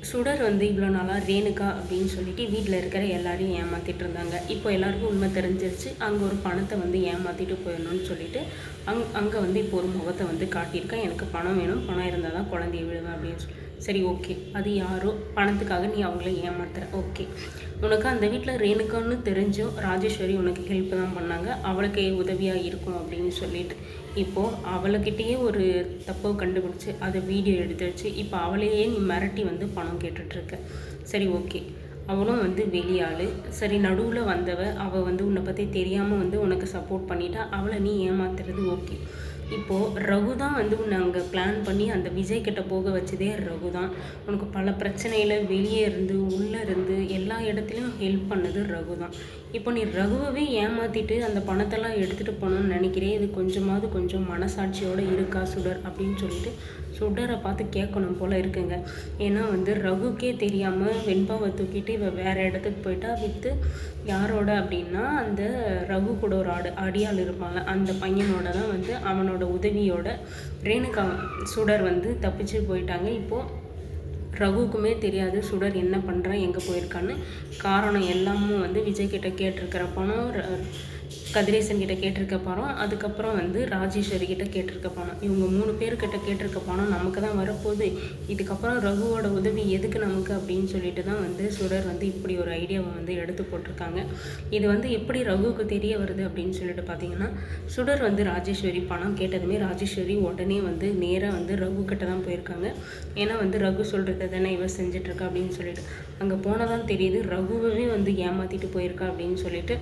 சுடர் வந்து இவ்வளோ நாளாக ரேணுகா அப்படின்னு சொல்லிட்டு வீட்டில் இருக்கிற எல்லாரையும் ஏமாற்றிட்டு இருந்தாங்க. இப்போ எல்லாருக்கும் உண்மை தெரிஞ்சிருச்சு. அங்கே ஒரு பணத்தை வந்து ஏமாற்றிட்டு போயிடணும்னு சொல்லிட்டு அங்கே வந்து இப்போ ஒரு முகத்தை வந்து காட்டியிருக்கேன். எனக்கு பணம் வேணும், பணம் இருந்தால் தான் குழந்தைய விடுவேன் அப்படின்னு சொல்லி. சரி, ஓகே, அது யாரோ பணத்துக்காக நீ அவங்கள ஏமாத்துற. ஓகே, உனக்கு அந்த வீட்டில் ரேணுகான்னு தெரிஞ்சும் ராஜேஸ்வரி உனக்கு ஹெல்ப் தான் பண்ணாங்க, அவளுக்கு உதவியாக இருக்கும் அப்படின்னு சொல்லிட்டு இப்போது அவளைக்கிட்டேயே ஒரு தப்பை கண்டுபிடிச்சி அதை வீடியோ எடுத்து வச்சு இப்போ அவளையே நீ மிரட்டி வந்து பணம் கேட்டுட்ருக்க. சரி, ஓகே, அவளும் வந்து வெளியாள். சரி, நடுவில் அவள் வந்து உன்னை பற்றி தெரியாமல் வந்து உனக்கு சப்போர்ட் பண்ணிட்டா, அவளை நீ ஏமாத்துறது ஓகே. இப்போது ரகு தான் வந்து உன்னை அங்கே பிளான் பண்ணி அந்த விஜய் கிட்ட போக வச்சதே ரகு தான். உனக்கு பல பிரச்சனையில் வெளியே இருந்து உள்ளே இருந்து எல்லா இடத்துலையும் ஹெல்ப் பண்ணது ரகு தான். இப்போ நீ ரகுவவே ஏமாற்றிட்டு அந்த பணத்தெல்லாம் எடுத்துகிட்டு போகணுன்னு நினைக்கிறேன். இது கொஞ்சம் மனசாட்சியோடு இருக்கா சுடர் அப்படின்னு சொல்லிட்டு சுடரை பார்த்து கேட்கணும் போல் இருக்குங்க. ஏன்னா வந்து ரகுக்கே தெரியாமல் வெண்பாவை தூக்கிட்டு வேறு இடத்துக்கு போயிட்டா வித்து யாரோட அப்படின்னா அந்த ரகு கூட ஒரு அடியாள் இருப்பாங்க, அந்த பையனோட தான் வந்து அவனோட உதவியோட ரேணுகா சுடர் வந்து தப்பிச்சு போயிட்டாங்க. இப்போது ரகுக்குமே தெரியாது சுடர் என்ன பண்ணுறான், எங்கே போயிருக்கான்னு. காரணம் எல்லாமும் வந்து விஜய் கிட்ட கேட்டிருக்கிற பணம், கதிரேசன் கிட்ட கேட்டிருக்க பணம், அதுக்கப்புறம் வந்து ராஜேஸ்வரி கிட்ட கேட்டிருக்க பணம். இவங்க 3 பேர்கிட்ட கேட்டிருக்க பணம் நமக்கு தான் வரப்போகுது. இதுக்கப்புறம் ரகுவோட உதவி எதுக்கு நமக்கு அப்படின்னு சொல்லிட்டு தான் வந்து சுடர் வந்து இப்படி ஒரு ஐடியாவை வந்து எடுத்து போட்டிருக்காங்க. இது வந்து எப்படி ரகுவுக்கு தெரிய வருது அப்படின்னு சொல்லிட்டு பார்த்தீங்கன்னா, சுடர் வந்து ராஜேஸ்வரி பணம் கேட்டதுமே ராஜேஸ்வரி உடனே வந்து நேராக வந்து ரகு கிட்ட தான் போயிருக்காங்க. ஏன்னா வந்து ரகு சொல்கிறத தானே இவ செஞ்சிட்ருக்கா அப்படின்னு சொல்லிட்டு அங்கே போனதான் தெரியுது ரகுவே வந்து ஏமாற்றிட்டு போயிருக்கா அப்படின்னு சொல்லிட்டு.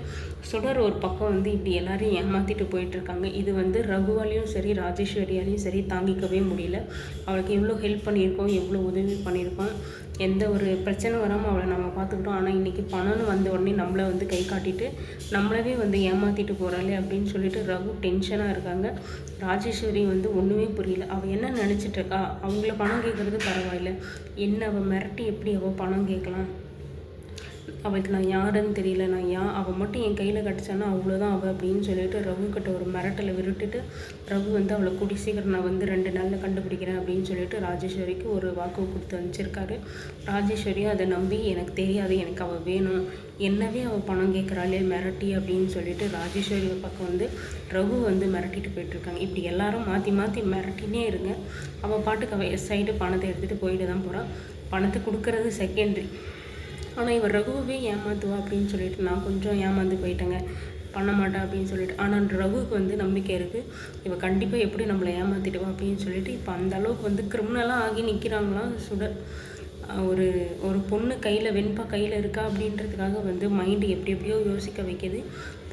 சுடர் ஒரு பக்கம் வந்து இப்படி எல்லாரையும் ஏமாற்றிட்டு போயிட்டுருக்காங்க. இது வந்து ரகுவாலையும் சரி ராஜேஸ்வரியாலையும் சரி தாங்கிக்கவே முடியல. அவளுக்கு எவ்வளோ ஹெல்ப் பண்ணியிருக்கோம், எவ்வளோ உதவி பண்ணியிருக்கோம், எந்த ஒரு பிரச்சனை வராமல் அவளை நம்ம பார்த்துக்கிட்டோம். ஆனால் இன்றைக்கி பணம்னு வந்த உடனே நம்மளை வந்து கை காட்டிட்டு நம்மளவே வந்து ஏமாற்றிட்டு போகிறாளே அப்படின்னு சொல்லிட்டு ரகு டென்ஷனாக இருக்காங்க. ராஜேஸ்வரி வந்து ஒன்றுமே புரியல. அவள் என்ன நினச்சிட்ருக்கா, அவங்கள பணம் கேட்குறது பரவாயில்ல, என்ன அவள் மிரட்டி எப்படி அவள் பணம் கேட்கலாம், அவளுக்கு நான் யாருன்னு தெரியல, அவள் மட்டும் என் கையில் கிடச்சானா அவ்வளோதான் அவள் அப்படின்னு சொல்லிட்டு ரகுக்கிட்ட ஒரு மிரட்டலை விட்டுட்டு ரகு வந்து அவளை கூட்டி சீக்கிரம் நான் வந்து 2 நாளில் கண்டுபிடிக்கிறேன் அப்படின்னு சொல்லிட்டு ராஜேஸ்வரிக்கு ஒரு வாக்கு கொடுத்து அனுப்பிச்சிருக்காரு. ராஜேஸ்வரியும் அதை நம்பி எனக்கு தெரியாது, எனக்கு அவள் வேணும், என்னவே அவள் பணம் கேட்குறாளே மிரட்டி அப்படின்னு சொல்லிட்டு ராஜேஸ்வரி பக்கம் வந்து ரகு வந்து மிரட்டிட்டு போயிட்டுருக்காங்க. இப்படி எல்லாரும் மாற்றி மாற்றி மிரட்டினே இருங்க. அவள் பாட்டுக்கு அவள் சைடு பணத்தை எடுத்துகிட்டு போயிட்டு தான் போகிறாள். பணத்தை கொடுக்கறது செகண்டரி. ஆனால் இவர் ரகுவே ஏமாத்துவா அப்படின்னு சொல்லிட்டு நான் கொஞ்சம் ஏமாந்து போயிட்டேங்க, பண்ண மாட்டா அப்படின்னு சொல்லிட்டு. ஆனால் ரகுவுக்கு வந்து நம்பிக்கை இருக்குது, இவள் கண்டிப்பாக எப்படி நம்மளை ஏமாற்றிடுவா அப்படின்னு சொல்லிட்டு. இப்போ அந்த அளவுக்கு வந்து கிரிமினலாக ஆகி நிற்கிறாங்களாம் சுடர். ஒரு பொண்ணு கையில் வெண்பா கையில் இருக்கா அப்படின்றதுக்காக வந்து மைண்டு எப்படியோ யோசிக்க வைக்கிது.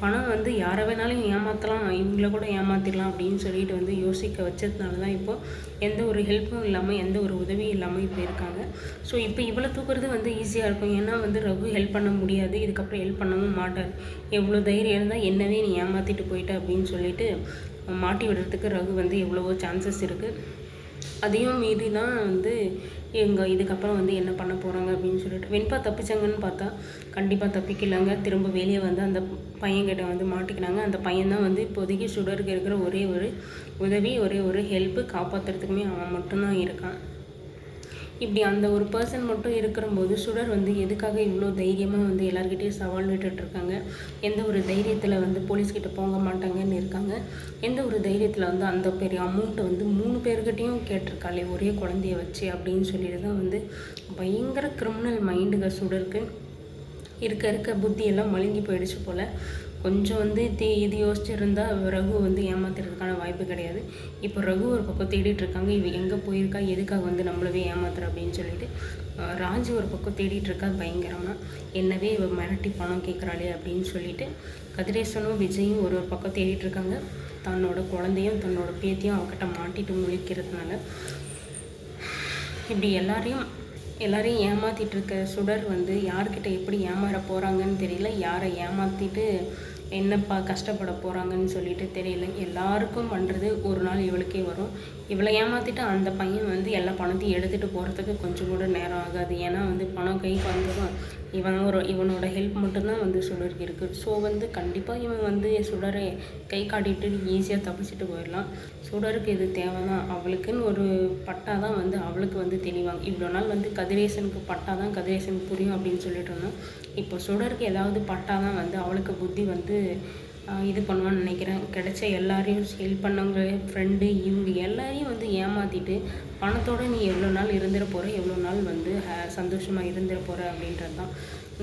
பணம் வந்து யாரை வேணாலும் ஏமாற்றலாம், இவங்கள கூட ஏமாற்றிடலாம் அப்படின்னு சொல்லிட்டு வந்து யோசிக்க வச்சதுனால தான் இப்போது எந்த ஒரு ஹெல்ப்பும் இல்லாமல் எந்த ஒரு உதவியும் இல்லாமல் இப்போ இருக்காங்க. ஸோ இப்போ இவ்வளோ தூக்குறது வந்து ஈஸியாக இருக்கும். ஏன்னா வந்து ரகு ஹெல்ப் பண்ண முடியாது, இதுக்கப்புறம் ஹெல்ப் பண்ணவும் மாட்டார். எவ்வளோ தைரியம் இருந்தால் என்னவே நீ ஏமாற்றிட்டு போயிட்ட அப்படின்னு சொல்லிட்டு மாட்டி விடுறதுக்கு ரகு வந்து எவ்வளவோ சான்சஸ் இருக்குது. அதையும் மீறி தான் வந்து இதுக்கப்புறம் வந்து என்ன பண்ண போகிறாங்க அப்படின்னு சொல்லிட்டு. வெண்பா தப்பிச்சாங்கன்னு பார்த்தா கண்டிப்பாக தப்பிக்கலாங்க. திரும்ப வெளியே வந்து அந்த பையன்கிட்ட வந்து மாட்டிக்கினாங்க. அந்த பையன் தான் வந்து இப்போதைக்கு சுடருக்கு இருக்கிற ஒரே ஒரு உதவி, ஒரே ஒரு ஹெல்ப்பு, காப்பாற்றுறதுக்குமே அவன் மட்டும்தான் இருக்கான். இப்படி அந்த ஒரு பர்சன் மட்டும் இருக்கிறம்போது சுடர் வந்து எதுக்காக இவ்வளோ தைரியமாக வந்து எல்லாருக்கிட்டையும் சவால் விட்டுட்ருக்காங்க, எந்த ஒரு தைரியத்தில் வந்து போலீஸ்கிட்ட போக மாட்டாங்கன்னு இருக்காங்க, எந்த ஒரு தைரியத்தில் வந்து அந்த பெரிய அமௌண்ட்டை வந்து 3 பேர்கிட்டையும் கேட்டிருக்காளே ஒரே குழந்தைய வச்சு அப்படின்னு சொல்லிட்டு தான் வந்து பயங்கர கிரிமினல் மைண்டுங்க சுடருக்கு. இருக்க புத்தியெல்லாம் மழுங்கி போயிடுச்சு போல். கொஞ்சம் வந்து இது யோசிச்சிருந்தா ரகு வந்து ஏமாத்துறதுக்கான வாய்ப்பு கிடையாது. இப்போ ரகு ஒரு பக்கம் தேடிட்டுருக்காங்க, இவ எங்கே போயிருக்கா, எதுக்காக வந்து நம்மளவே ஏமாத்துற அப்படின்னு சொல்லிட்டு. ராஜு ஒரு பக்கம் தேடிட்டுருக்கா பயங்கரமாக, என்னவே இவ மிரட்டி பணம் கேட்குறாளே அப்படின்னு சொல்லிட்டு. கதிரேசனும் விஜயும் ஒரு பக்கம் தேடிட்டுருக்காங்க, தன்னோட குழந்தையும் தன்னோட பேத்தியும் அவகிட்ட மாட்டிட்டு முழிக்கிறதுனால. இப்படி எல்லாரையும் ஏமாற்றிட்டு இருக்க சுடர் வந்து யார்கிட்ட எப்படி ஏமாற போகிறாங்கன்னு தெரியல, யாரை ஏமாற்றிட்டு என்னப்பா கஷ்டப்பட போகிறாங்கன்னு சொல்லிட்டு தெரியல. எல்லாருக்கும் பண்ணுறது ஒரு நாள் இவளுக்கே வரும். இவளை ஏமாற்றிட்டு அந்த பையன் வந்து எல்லா பணத்தையும் எடுத்துகிட்டு போகிறதுக்கு கொஞ்சம் கூட நேரம் ஆகாது. ஏன்னா வந்து பணம் கைக்கு வந்ததும் இவனோட ஹெல்ப் மட்டும்தான் வந்து சுடருக்கு இருக்குது. ஸோ வந்து கண்டிப்பாக இவன் வந்து சுடரை கை காட்டிட்டு ஈஸியாக தப்பிச்சுட்டு போயிடலாம். சுடருக்கு இது தேவை தான். அவளுக்குன்னு ஒரு பட்டா தான் வந்து அவளுக்கு வந்து தெளிவாங்க. இவ்வளோ நாள் வந்து கதிரேசனுக்கு பட்டா தான் கதிரேசனுக்கு புரியும் அப்படின்னு சொல்லிட்டு இருந்தோம். இப்போ சுடருக்கு ஏதாவது பட்டா தான் வந்து அவளுக்கு புத்தி வந்து இது பண்ணுவான்னு நினைக்கிறேன். கிடைச்ச எல்லாரையும் ஹெல்ப் பண்ணவங்க, ஃப்ரெண்டு, இவங்க எல்லாரையும் வந்து ஏமாற்றிட்டு பணத்தோடு நீ எவ்வளோ நாள் இருந்துட போகிற, எவ்வளோ நாள் வந்து சந்தோஷமாக இருந்துட போகிற அப்படின்றது தான்.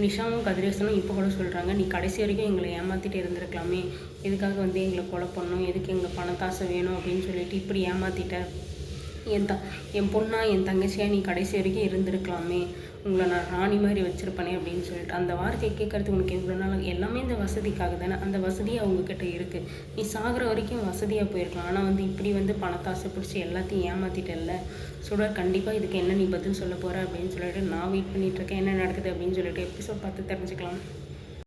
நிஷாவும் கதிரேசனும் இப்போ கூட சொல்கிறாங்க, நீ கடைசி வரைக்கும் எங்களை ஏமாற்றிட்டு இருந்திருக்கலாமே, எதுக்காக வந்து எங்களை கொலை பண்ணணும், எதுக்கு எங்கள் பணத்தாசை வேணும் அப்படின்னு சொல்லிட்டு இப்படி ஏமாற்றிட்ட, என் பொண்ணா என் தங்கச்சியாக நீ கடைசி வரைக்கும் இருந்திருக்கலாமே, உங்களை நான் ராணி மாதிரி வச்சுருப்பேனே அப்படின்னு சொல்லிட்டு அந்த வார்த்தையை கேட்கறதுக்கு உனக்கு எவ்வளோ நாள் எல்லாமே இந்த வசதிக்காக தானே. அந்த வசதி அவங்கக்கிட்ட இருக்குது. நீ சாகிற வரைக்கும் வசதியாக போயிருக்கலாம். ஆனால் வந்து இப்படி வந்து பணத்தாசை பிடிச்சி எல்லாத்தையும் ஏமாற்றிட்டல்ல. சுடர் கண்டிப்பாக இதுக்கு என்ன நீ பதில் சொல்ல போகிற அப்படின்னு சொல்லிட்டு நான் வெயிட் பண்ணிகிட்ருக்கேன். என்ன நடக்குது அப்படின்னு சொல்லிட்டு எபிசோட் பார்த்து தெரிஞ்சுக்கலாம்.